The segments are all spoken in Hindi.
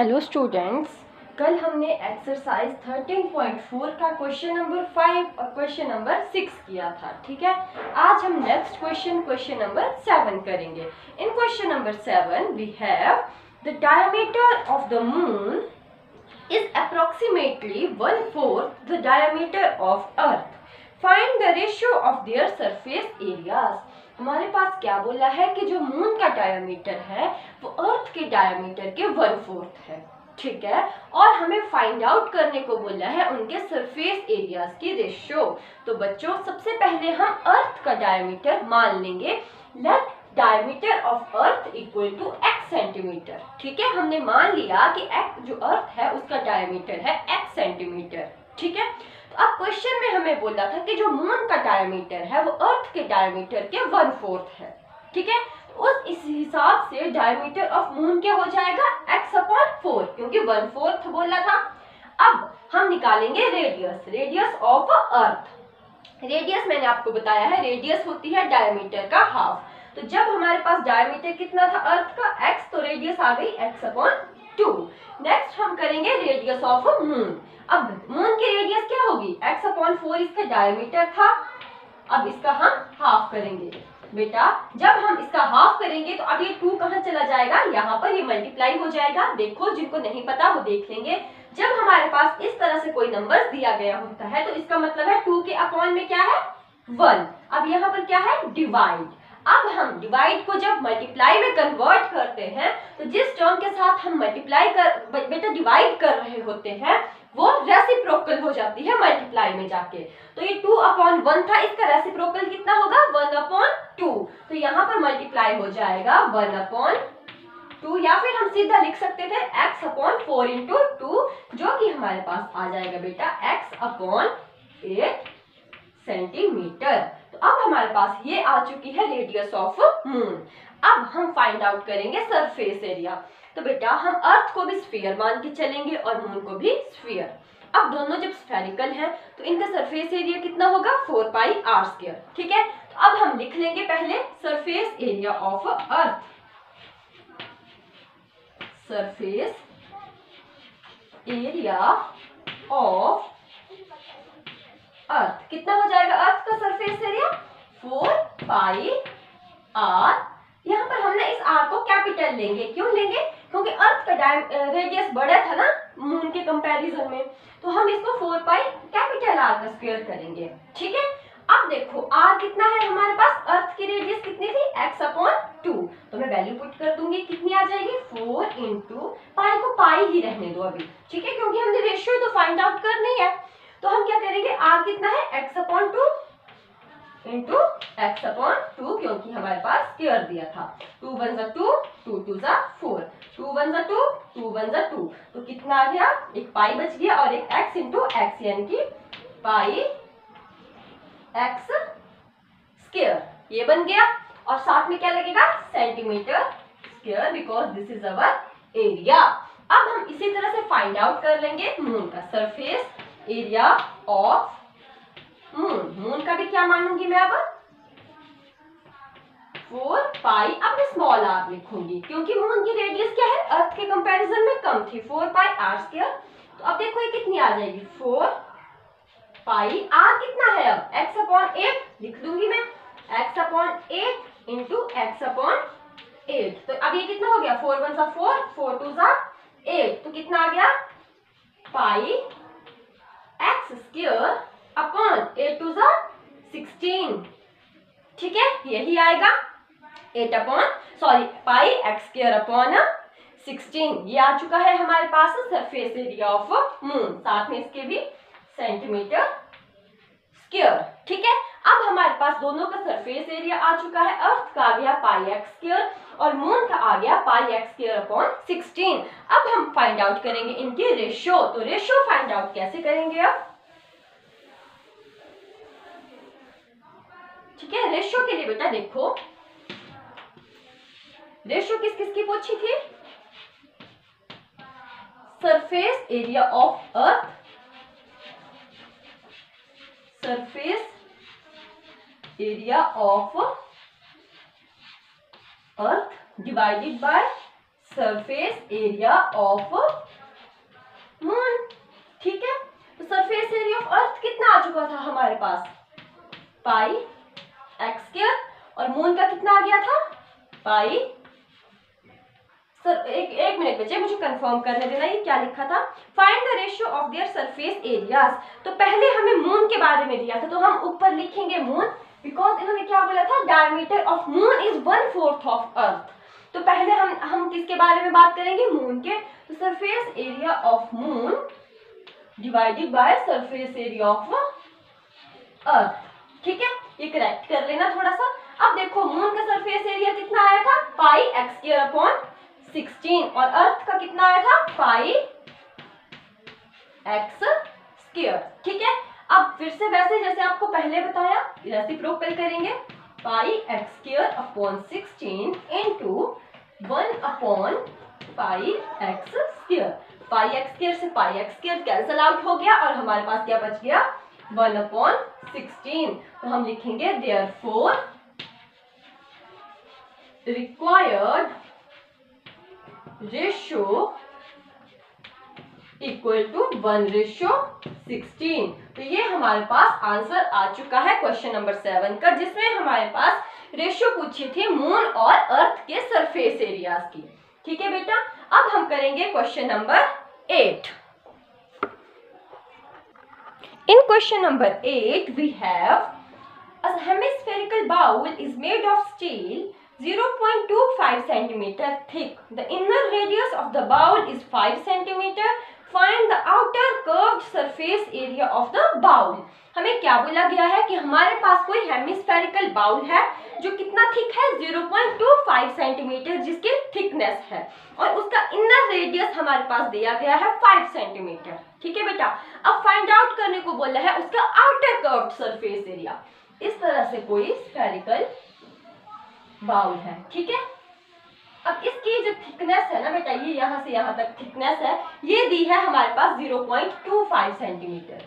हेलो स्टूडेंट्स, कल हमने एक्सरसाइज 13.4 का क्वेश्चन नंबर 5 और क्वेश्चन नंबर 6 किया था। ठीक है, आज हम नेक्स्ट क्वेश्चन नंबर 7 करेंगे। In question number 7 we have the diameter of the moon is approximately 1/4 the diameter of earth. Find the ratio of their surface areas. हमारे पास क्या बोला है कि जो मून का डायमीटर है वो अर्थ के डायमीटर के 1/4 है। ठीक है, और हमें फाइंड आउट करने को बोला है उनके सरफेस एरियाज की रेशियो। तो बच्चों, सबसे पहले हम अर्थ का डायमीटर मान लेंगे। Let diameter of earth equal to x centimetre. ठीक है, हमने मान लिया कि x जो अर्थ है उसका डायमीटर है x सेंटीमीटर। ठीक है, तो अब क्वेश्चन में हमें बोला था कि जो मून का डायमीटर है वो अर्थ के डायमीटर के 1/4 है। ठीक है, तो इस हिसाब से डायमीटर ऑफ मून क्या हो जाएगा x/4, क्योंकि 1/4 बोला था। अब हम निकालेंगे रेडियस ऑफ अर्थ। रेडियस मैंने आपको बताया है, रेडियस होती है डायमीटर का हाफ। तो जब हमारे पास डायमीटर कितना था अर्थ का x, तो रेडियस आ गई x/2। नेक्स्ट हम करेंगे रेडियस ऑफ मून। अब मून की रेडियस क्या होगी x/4, इसका डायमीटर था। अब इसका हम हाफ करेंगे। बेटा, जब हम इसका हाफ करेंगे तो अब ये 2 कहाँ चला जाएगा, यहाँ पर ये मल्टीप्लाई हो जाएगा। देखो, जिनको नहीं पता वो देख लेंगे। जब हमारे पास इस तरह से कोई नंबर दिया गया होता है तो इसका मतलब है 2 के अपॉन में क्या है 1। अब यहाँ पर क्या है डिवाइड। अब हम डिवाइड को जब मल्टीप्लाई में कन्वर्ट करते हैं तो जिस टर्म के साथ हम मल्टीप्लाई बेटा डिवाइड कर रहे होते हैं वो रेसिप्रोकल हो जाती है मल्टीप्लाई में जाके। तो ये 2/1 था, इसका रेसिप्रोकल कितना होगा 1/2। तो यहाँ पर मल्टीप्लाई हो जाएगा 1/2, या फिर हम सीधा लिख सकते थे x/4 × 2, जो कि हमारे पास आ जाएगा बेटा x/8 सेंटीमीटर। तो अब हमारे पास ये आ चुकी है रेडियस ऑफ मून। अब हम फाइंड आउट करेंगे सरफेस एरिया। तो बेटा, हम अर्थ को भी स्फीयर मान के चलेंगे और मून को भी स्फीयर। अब दोनों जब स्फेरिकल हैं तो इनका सरफेस एरिया कितना होगा 4πr²। ठीक है, तो अब हम लिख लेंगे पहले surface area of earth. Surface area of earth कितना हो जाएगा, अर्थ का सरफेस एरिया 4πr। यहाँ पर हमने इस r को कैपिटल लेंगे। क्यों लेंगे, क्योंकि अर्थ का रेडियस बड़ा था ना मून के कंपैरिजन में, तो हम इसको 4π कैपिटल R का स्क्वायर करेंगे। ठीक है, अब देखो r कितना है हमारे पास, अर्थ की रेडियस कितनी थी x/2। तो मैं वैल्यू पुट कर दूंगी, कितनी आ जाएगी 4 × पाई को पाई ही रहने दो अभी। ठीक है, क्योंकि हमने रेशियो तो फाइंड आउट करनी है। तो हम क्या करेंगे, r कितना है x/2 × x/2, क्योंकि हमारे पास स्क्वायर दिया था। 2 1 2, 2 2 4, 2 1 2, 2 1 2, तो कितना आ गया, एक पाई बच गया और एक x × x, यानी कि पाई x स्क्वायर, ये बन गया। और साथ में क्या लगेगा centimetre square, because this is our area. अब हम इसी तरह से फाइंड आउट कर लेंगे मून का surface area of moon. Moon का भी क्या मानूंगी मैं अब 4π। अब मैं स्मॉल r लिखूंगी क्योंकि मून की रेडियस क्या है अर्थ के कंपैरिजन में कम थी, 4πr²। तो अब देखो ये कितनी आ जाएगी 4π। r कितना है अब x/8 लिख दूंगी मैं, x/8 × x/8। तो अब ये कितना हो गया 4 1 4, 4 2 8, तो कितना आ गया पाई x² अपॉन 8 2 16। ठीक है, यही आएगा पाई x² अपॉन 16। ये आ चुका है हमारे पास सरफेस एरिया ऑफ मून, साथ में इसके भी सेंटीमीटर स्क्वायर। ठीक है, अब हमारे पास दोनों का सरफेस एरिया आ चुका है। अर्थ का आ गया पाई x² और मून का आ गया पाई x² अपॉन 16। अब हम फाइंड आउट करेंगे इनके रेशियो। तो रेशियो फाइंड आउट कैसे करेंगे अब, ठीक है। रेशियो के लिए बेटा देखो, रेशियो किस किस की पूछी थी, surface area of earth, surface area of earth divided by surface area of moon. ठीक है, तो सरफेस एरिया ऑफ अर्थ कितना आ चुका था हमारे पास, पाई एक्स स्क्वायर, और मून का कितना आ गया था, पाई। सर एक मिनट बच्चे, मुझे कंफर्म करने देना, ये क्या लिखा था, find the ratio of their surface areas. तो पहले हमें मून के बारे में दिया था, तो हम ऊपर लिखेंगे मून, बिकॉज इन्होंने क्या बोला था, diameter of moon is 1/4 of earth. तो पहले हम किसके बारे में बात करेंगे, मून के। तो surface area of moon divided by surface area of earth. ठीक है, ये करेक्ट कर लेना थोड़ा सा। अब देखो मून का सरफेस एरिया कितना आया था, पाई एक्स स्क्वायर अपॉन 16, और अर्थ का कितना आया था, पाई एक्स स्क्वायर। ठीक है, अब फिर से वैसे जैसे आपको पहले बताया रेसिप्रोकल करेंगे, pi x square upon 16 into 1 upon pi x square. Pi x square से pi x square cancel out हो गया, और हमारे पास क्या बच गया, 1 अपॉन 16। तो हम लिखेंगे therefore required ratio equal to 1:16। तो ये हमारे पास आंसर आ चुका है क्वेश्चन नंबर 7 का, जिसमें हमारे पास रेशियो पूछी थी मून और अर्थ के सरफेस एरियाज की। ठीक है बेटा, अब हम करेंगे question number 8। In question number 8 we have a hemispherical bowl is made of steel 0.25 cm thick. The inner radius of the bowl is 5 cm. Find the outer curved surface area of the bowl. हमें क्या बोला गया है कि हमारे पास कोई हेमिस्फेरिकल बाउल है जो कितना थिक है, 0.25 सेंटीमीटर जिसकी थिकनेस है, और उसका इनर रेडियस हमारे पास दिया गया है 5 सेंटीमीटर। ठीक है बेटा, अब फाइंड आउट करने को बोला है उसका आउटर कर्व्ड सरफेस एरिया। इस तरह से कोई स्फेरिकल बाउल है। ठीक है, अब इसकी जो थिकनेस है ना बेटा, ये यहाँ से यहाँ तक थिकनेस है, ये दी है हमारे पास 0.25 सेंटीमीटर,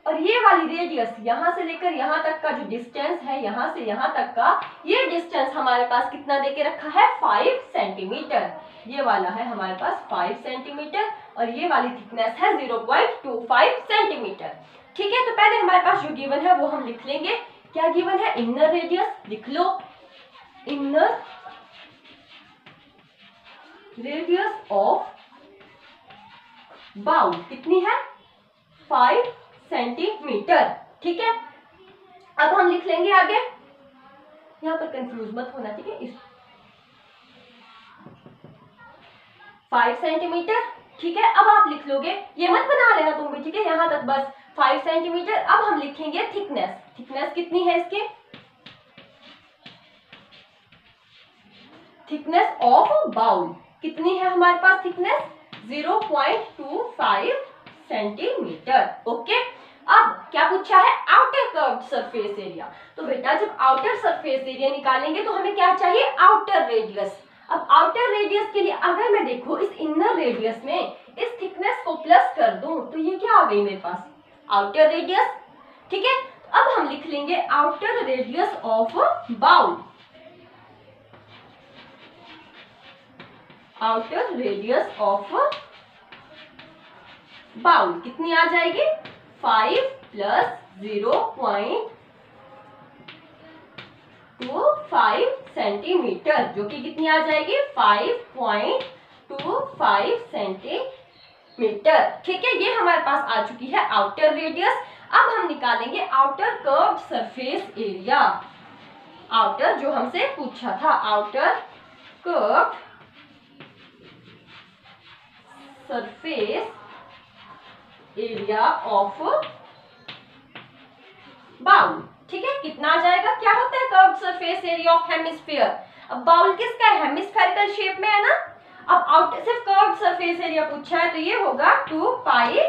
और ये वाली रेडियस यहाँ से लेकर यहाँ तक का जो डिस्टेंस है, यहाँ से यहाँ तक का ये डिस्टेंस हमारे पास कितना देके रखा है, 5 सेंटीमीटर। ये वाला है हमारे पास 5 सेंटीमीटर, और ये वाली थिकनेस है 0.25 सेंटीमीटर। ठीक है, तो पहले हमारे पास जो गिवन है वो हम लिख लेंगे। क्या गिवन है, इनर रेडियस, लिख लो इनर रेडियस ऑफ बाउल कितनी है, 5 सेंटीमीटर। ठीक है, अब हम लिख लेंगे आगे, यहां पर कंफ्यूज मत होना। ठीक है, इस 5 सेंटीमीटर। ठीक है, अब आप लिख लोगे, ये मत बना लेना तुम भी। ठीक है, यहां तक बस 5 सेंटीमीटर। अब हम लिखेंगे थिकनेस। थिकनेस कितनी है इसके, थिकनेस ऑफ बाउल कितनी है हमारे पास, थिकनेस 0.25 सेंटीमीटर। ओके, अब क्या पूछा है, आउटर कर्व्ड सरफेस एरिया। तो बेटा जब आउटर सरफेस एरिया निकालेंगे तो हमें क्या चाहिए, आउटर रेडियस। अब आउटर रेडियस के लिए अगर मैं देखो इस इनर रेडियस में इस थिकनेस को प्लस कर दूं तो ये क्या आ गई मेरे पास, आउटर रेडियस। ठीक है, अब हम लिख लेंगे outer radius of bowl. Outer radius of bowl कितनी आ जाएगी, 5 प्लस 0.25 सेंटीमीटर, जो कि कितनी आ जाएगी, 5.25 सेंटीमीटर। ठीक है, ये हमारे पास आ चुकी है आउटर रेडियस। अब हम निकालेंगे outer curved surface area. Outer जो हमसे पूछा था, outer curved surface area of bowl. ठीक है, कितना आ जाएगा, क्या होता है curved surface area of hemisphere. अब बाउल किसका है, हेमिस्फेरिकल शेप में है ना। अब आउट सिर्फ कर्व्ड सरफेस एरिया पूछा है तो ये होगा 2 पाई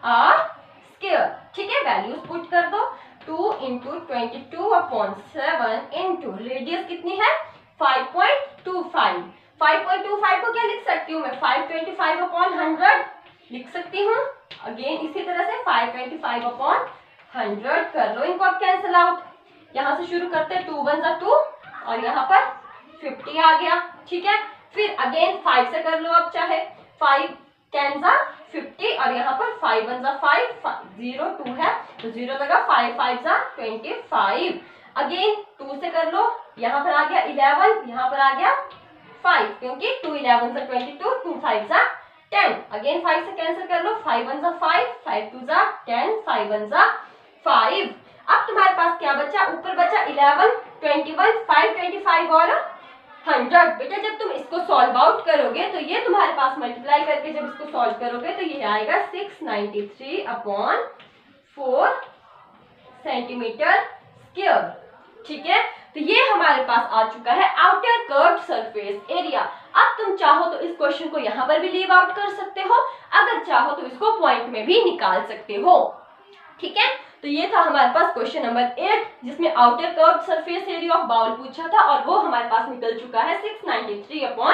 आर स्क्वायर। ठीक है, वैल्यूज पुट कर दो, 2 इंटू 22/7 इंटू रेडियस कितनी है, 5.25। 5.25 को क्या लिख सकती हूँ मैं, 525/100 लिख सकती हूँ। अगेन इसी तरह से 525/100 कर लो, इनको अब कैंसिल आउट। यहाँ से शुरू करते हैं, 2 1 2 और यहाँ पर 50 आ गया, ठीक है। फिर अगेन 5 से कर लो अब, चाहे 5 10 जा 50 और यहाँ पर 5 1 जा 5 0 2 है तो 0 लगा, 5 5 जा 25। अगेन 2 से कर लो, यहाँ पर आ गया 11, यहाँ पर आ गया 5 क्योंकि 2 11 जा 22 2 5 जा 10। अगेन 5 से कैंसिल कर लो, 5 1 जा 5 5 2 जा 10 5 1 जा 5। अब तुम्हारे पास क्या बचा, ऊपर बचा 11 21 5 25 और 100। बेटा जब तुम इसको सॉल्व आउट करोगे तो ये तुम्हारे पास मल्टीप्लाई करके जब इसको सॉल्व करोगे तो ये आएगा 693 अपॉन 4 सेंटीमीटर स्क्वायर, ठीक है। तो ये हमारे पास आ चुका है आउटर कर्व्ड सरफेस एरिया। अब तुम चाहो तो इस क्वेश्चन को यहाँ पर भी लीव आउट कर सकते हो, अगर चाहो तो इसको पॉइंट में भी निकाल सकते हो, ठीक है। तो ये था हमारे पास क्वेश्चन नंबर 8 जिसमें outer curved surface area of bowl पूछा था और वो हमारे पास निकल चुका है 693 अपॉन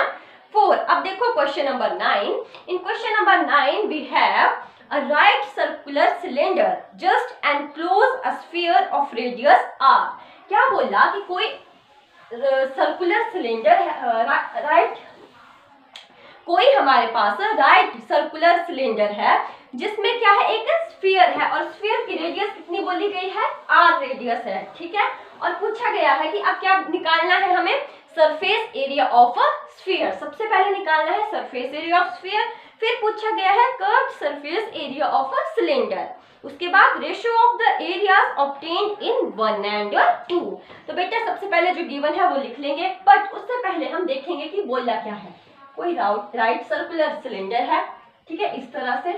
4। अब देखो question number 9। In question number 9 we have a right circular cylinder just enclose a sphere of radius r। क्या बोला कि कोई सर्कुलर सिलेंडर राइट, कोई हमारे पास राइट सर्कुलर सिलेंडर है जिसमें क्या है, एक स्फीयर है और स्फीयर की रेडियस कितनी बोली गई है, r रेडियस है, ठीक है। और पूछा गया है कि अब क्या निकालना है हमें, surface area of a sphere. सबसे पहले निकालना है सरफेस एरिया ऑफ स्फीयर, फिर पूछा गया है curved surface area of a cylinder, उसके बाद ratio of the areas obtained in 1 and 2। तो बेटा सबसे पहले जो गिवन है वो लिख लेंगे, बट उससे पहले हम देखेंगे कि बोला क्या है। कोई राइट सर्कुलर सिलेंडर है, ठीक है, इस तरह से,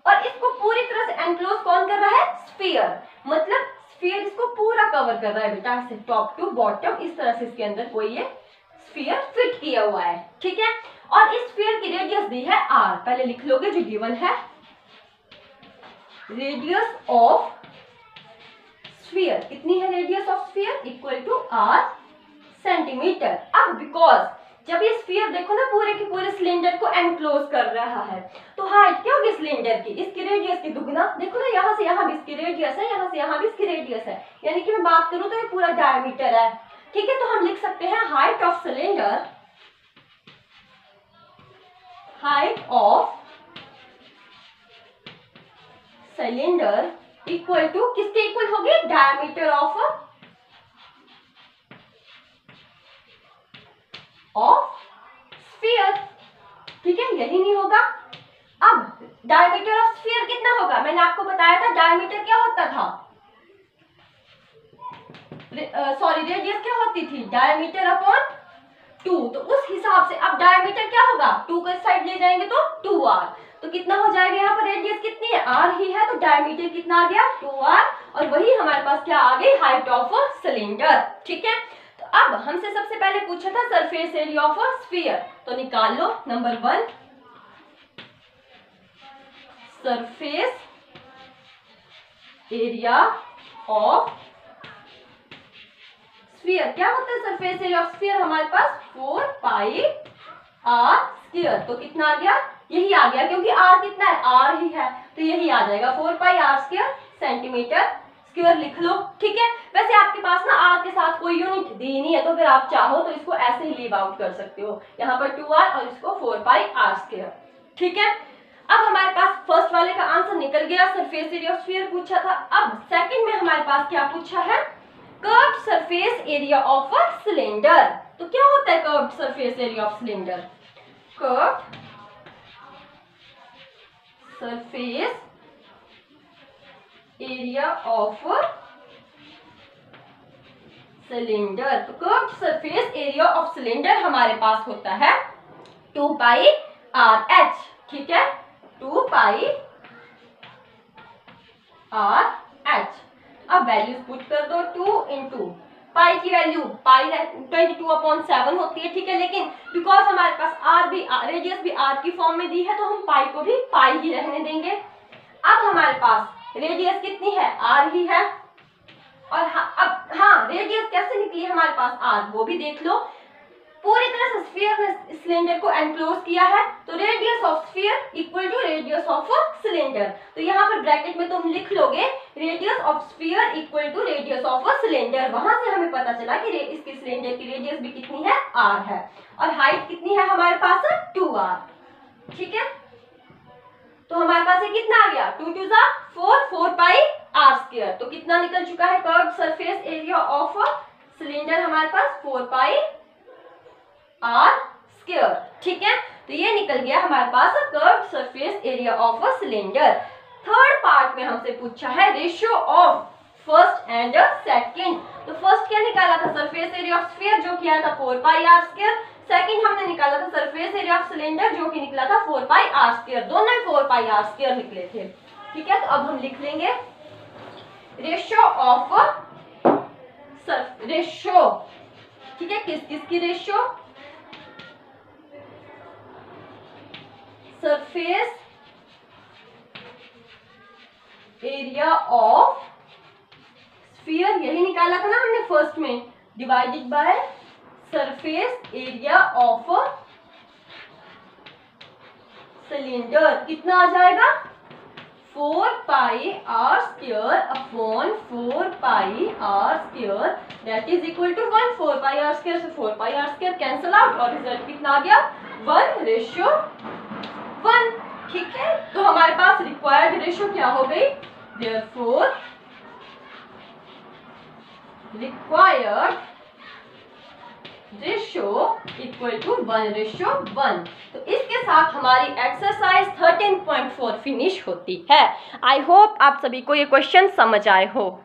और इसको पूरी तरह से एनक्लोज कौन कर रहा है, स्फीयर, मतलब स्फीयर इसको पूरा कवर कर रहा है बेटा, ऐसे टॉप टू बॉटम इस तरह से इसके अंदर कोई ये स्फीयर फिट किया हुआ है, ठीक है। और इस स्फीयर की रेडियस दी है r, पहले लिख लोगे जो गिवन है, रेडियस ऑफ स्फीयर कितनी है, radius of sphere equal to r centimetre. अब बिकॉज जब ये स्फीयर देखो ना पूरे के पूरे सिलेंडर को एनक्लोज कर रहा है तो हाइट क्या होगी सिलेंडर की, इसकी रेडियस की दुगना। देखो ना यहाँ से यहाँ भी इसकी रेडियस है, यहाँ से यहाँ भी इसकी रेडियस है, यानी कि मैं बात करूँ तो ये पूरा डायमीटर है, ठीक है। तो हम लिख सकते हैं height of cylinder, height of cylinder equal to किसके इक्वल होगी, डायमीटर ऑफ स्फीयर, ठीक है, यही नहीं होगा। अब डायमीटर ऑफ स्फीयर कितना होगा, मैंने आपको बताया था डायमीटर क्या होता था, सॉरी रेडियस क्या होती थी, डायमीटर अपॉन 2। तो उस हिसाब से अब डायमीटर क्या होगा, 2 को इस साइड ले जाएंगे तो 2r, तो कितना हो जाएगा, यहाँ पर रेडियस कितनी है, r ही है, तो डायमीटर कितना आ गया 2r, और वही हमारे पास क्या आ गई, हाइट ऑफ सिलेंडर, ठीक है। तो अब हमसे सबसे पहले पूछा था सरफेस एरिया ऑफ स्फीयर, तो निकाल लो number 1, surface area of sphere. क्या होता है सरफेस एरिया ऑफ स्फीयर, हमारे पास 4 पाई r स्क्वायर, तो कितना आ गया, यही आ गया, क्योंकि r कितना है, r ही है, तो यही आ जाएगा 4 pi r square centimetre square, लिख लो, ठीक है। वैसे आपके पास ना r के साथ कोई यूनिट दी नहीं है, तो फिर आप चाहो तो इसको ऐसे ही लीव आउट कर सकते हो, यहाँ पर 2r और इसको 4 पाई r स्क्वायर, ठीक है। अब हमारे पास फर्स्ट वाले का आंसर निकल गया, सरफेस एरिया ऑफ स्फीयर पूछा था। अब सेकंड में हमारे पास क्या पूछा है, curved surface area of a cylinder. तो क्या होता है curved surface area of cylinder, curved surface area of cylinder. तो curved surface area of cylinder हमारे पास होता है 2 पाई आर एच, ठीक है, 2 पाई आर एच। अब वैल्यूज पुट कर दो, 2 इंटू पाई की वैल्यू पाई 22/7 होती है, ठीक है, लेकिन बिकॉज हमारे पास आर भी रेडियस भी आर की फॉर्म में दी है तो हम पाई को भी पाई ही रहने देंगे। अब हमारे पास रेडियस कितनी है, आर ही है, और अब रेडियस कैसे निकली हमारे पास आर, वो भी देख लो। पूरी तरह से स्फीयर में सिलेंडर को एनक्लोज किया है, तो radius of sphere equal to radius of cylinder. तो यहाँ पर ब्रैकेट में तुम लिख लोगे radius of sphere equal to radius of cylinder. वहां से हमें पता चला कि इसके सिलेंडर की रेडियस भी कितनी है, r है, और हाइट कितनी है हमारे पास, 2r। ठीक है, तो हमारे पास ये कितना आ गया, 2 2 4, 4 पाई r स्क्वायर। तो कितना निकल चुका है curved surface area of cylinder हमारे पास, 4 पाई r स्क्वायर। ठीक है, तो ये निकल गया हमारे पास curved surface area of cylinder. Third part में हमसे पूछा है ratio of first and second. तो फर्स्ट क्या निकाला था, सरफेस एरिया ऑफ स्फीयर जो किया था 4 पाई r स्क्वायर। सेकंड हमने निकाला था सरफेस एरिया ऑफ सिलेंडर जो कि निकला था 4 पाई r स्क्वायर। दोनों 4 पाई r स्क्वायर निकले थे। ठीक है, तो अब हम लिख लेंगे रेशियो ऑफ रेशियो। ठीक है, किस किस की ratio, surface area of sphere, यही निकाला था ना हमने फर्स्ट में, divided by surface area of cylinder. कितना आ जाएगा, 4 pi r square upon 4 pi r square that is equal to 1। 4 pi r square से 4 pi r square cancel out और रिजल्ट कितना आ गया, 1:1। ठीक है, तो हमारे पास रिक्वायर्ड रेशियो क्या हो गई, therefore required ratio equal to 1:1। तो इसके साथ हमारी एक्सरसाइज 13.4 फिनिश होती है। आई होप आप सभी को ये क्वेश्चन समझ आए हो।